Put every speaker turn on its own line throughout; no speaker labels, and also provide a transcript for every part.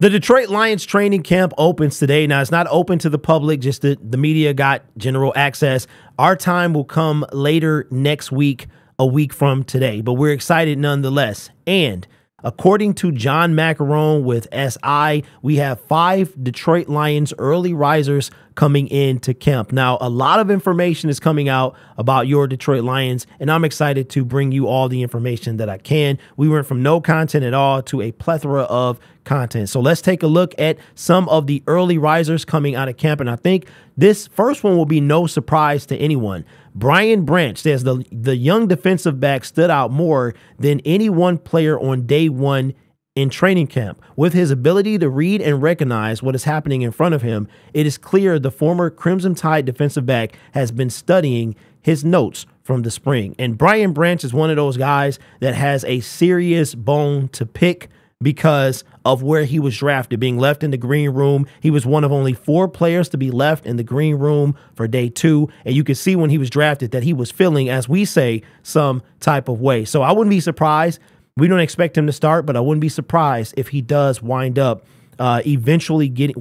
The Detroit Lions training camp opens today. Now, it's not open to the public, just the media got general access. Our time will come later next week, a week from today, but we're excited nonetheless. And according to John Macarone with SI, we have 5 Detroit Lions early risers coming into camp. Now, a lot of information is coming out about your Detroit Lions, and I'm excited to bring you all the information that I can. We went from no content at all to a plethora of content. So let's take a look at some of the early risers coming out of camp. And I think this first one will be no surprise to anyone. Brian Branch says the young defensive back stood out more than any one player on day one in training camp. With his ability to read and recognize what is happening in front of him, it is clear the former Crimson Tide defensive back has been studying his notes from the spring. And Brian Branch is one of those guys that has a serious bone to pick because of where he was drafted, being left in the green room. He was one of only 4 players to be left in the green room for day 2. And you could see when he was drafted that he was feeling, as we say, some type of way. So I wouldn't be surprised. We don't expect him to start, but I wouldn't be surprised if he does wind up eventually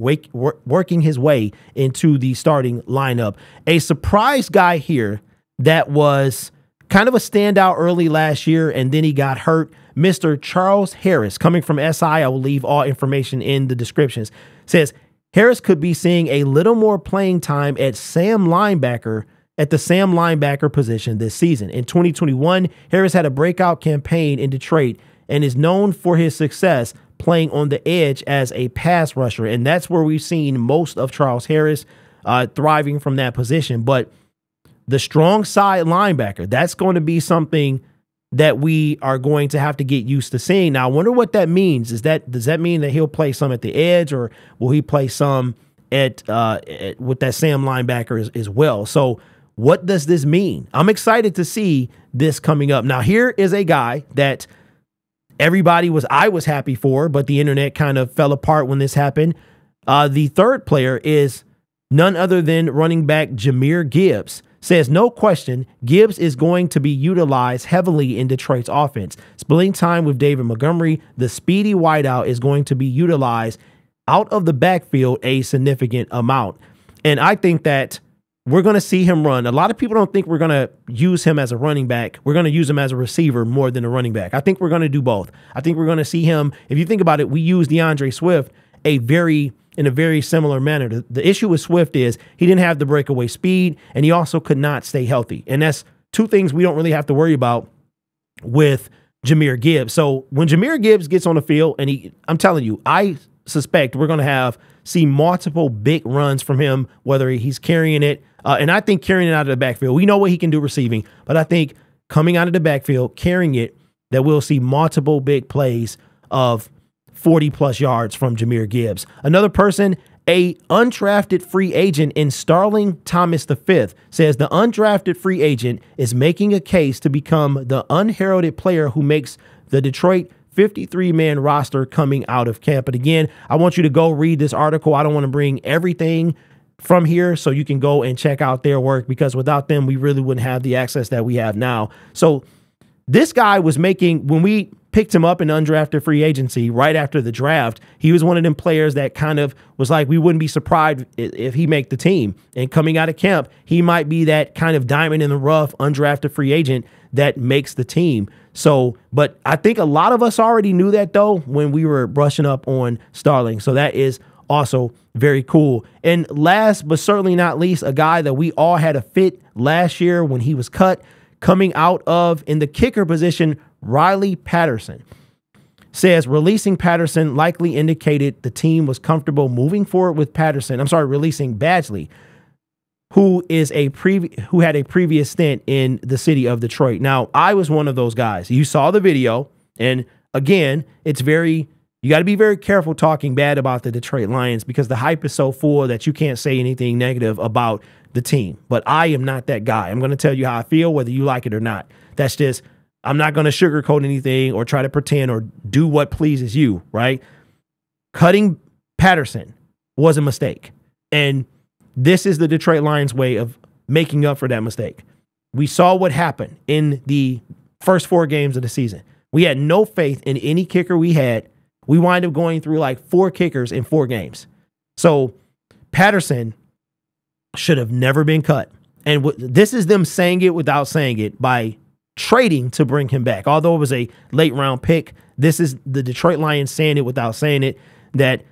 working his way into the starting lineup. A surprise guy here that was kind of a standout early last year, and then he got hurt. Mr. Charles Harris, coming from SI, I will leave all information in the descriptions, says Harris could be seeing a little more playing time at the Sam linebacker position this season. In 2021, Harris had a breakout campaign in Detroit and is known for his success playing on the edge as a pass rusher. And that's where we've seen most of Charles Harris thriving from that position. But the strong side linebacker, that's going to be something that we are going to have to get used to seeing. Now, I wonder what that means. Does that mean that he'll play some at the edge, or will he play some with that Sam linebacker as well? So what does this mean? I'm excited to see this coming up. Now, here is a guy that I was happy for, but the internet kind of fell apart when this happened. The third player is none other than running back Jamir Gibbs. Says, no question, Gibbs is going to be utilized heavily in Detroit's offense. Splitting time with David Montgomery, the speedy wideout is going to be utilized out of the backfield a significant amount. And I think that we're going to see him run. A lot of people don't think we're going to use him as a running back. We're going to use him as a receiver more than a running back. I think we're going to do both. I think we're going to see him. If you think about it, we use DeAndre Swift in a very similar manner. The issue with Swift is he didn't have the breakaway speed, and he also could not stay healthy. And that's 2 things we don't really have to worry about with Jamir Gibbs. So when Jamir Gibbs gets on the field, and I'm telling you, I suspect we're going to see multiple big runs from him, whether he's carrying it. And I think carrying it out of the backfield, we know what he can do receiving, but I think coming out of the backfield, carrying it, that we'll see multiple big plays of 40+ yards from Jamir Gibbs. Another person, a undrafted free agent in Starling Thomas V, says the undrafted free agent is making a case to become the unheralded player who makes the Detroit 53-man roster coming out of camp. And again, I want you to go read this article. I don't want to bring everything from here, so you can go and check out their work, because without them, we really wouldn't have the access that we have now. So this guy was making, when we picked him up in undrafted free agency right after the draft, he was one of them players that kind of was like, we wouldn't be surprised if he make the team. And coming out of camp, he might be that kind of diamond in the rough undrafted free agent that makes the team. So, but I think a lot of us already knew that, though, when we were brushing up on Starling. So that is also very cool. And last but certainly not least, a guy that we all had a fit last year when he was cut, coming out of in the kicker position, Riley Patterson. Says releasing Patterson likely indicated the team was comfortable moving forward with Patterson. Releasing Badgley, who had a previous stint in the city of Detroit. Now, I was one of those guys. You saw the video, and again, you got to be very careful talking bad about the Detroit Lions, because the hype is so full that you can't say anything negative about the team. But I am not that guy. I'm going to tell you how I feel, whether you like it or not. That's just, I'm not going to sugarcoat anything or try to pretend or do what pleases you, right? Cutting Patterson was a mistake. And this is the Detroit Lions way of making up for that mistake. We saw what happened in the first 4 games of the season. We had no faith in any kicker we had. We wind up going through like 4 kickers in 4 games. So Patterson should have never been cut. And this is them saying it without saying it by trading to bring him back. Although it was a late round pick, this is the Detroit Lions saying it without saying it, that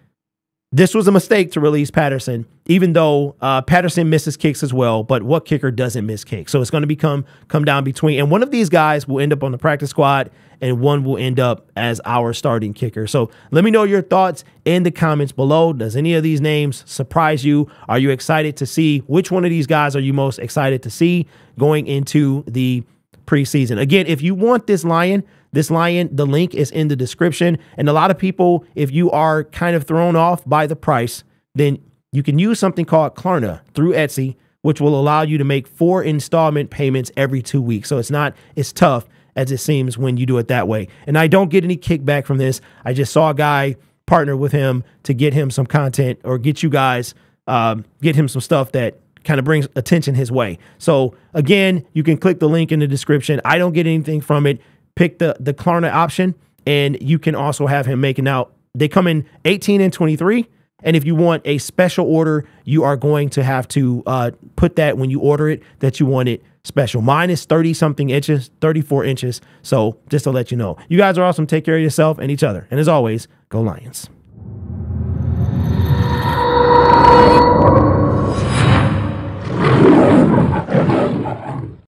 this was a mistake to release Patterson, even though Patterson misses kicks as well. But what kicker doesn't miss kicks? So it's going to come down between. And one of these guys will end up on the practice squad and one will end up as our starting kicker. So let me know your thoughts in the comments below. Does any of these names surprise you? Are you excited to see which one of these guys are you most excited to see going into the preseason? Again, if you want this Lion, the link is in the description. And a lot of people, if you are kind of thrown off by the price, then you can use something called Klarna through Etsy, which will allow you to make 4 installment payments every 2 weeks. So it's not as tough as it seems when you do it that way. And I don't get any kickback from this. I just saw a guy partner with him to get him some content, or get you guys, get him some stuff that kind of brings attention his way. So again, you can click the link in the description. I don't get anything from it. Pick the Klarna option, and you can also have him making out. They come in 18 and 23. And if you want a special order, you are going to have to put that when you order it, that you want it special. Mine is 30-something inches, 34 inches. So just to let you know. You guys are awesome. Take care of yourself and each other. And as always, go Lions.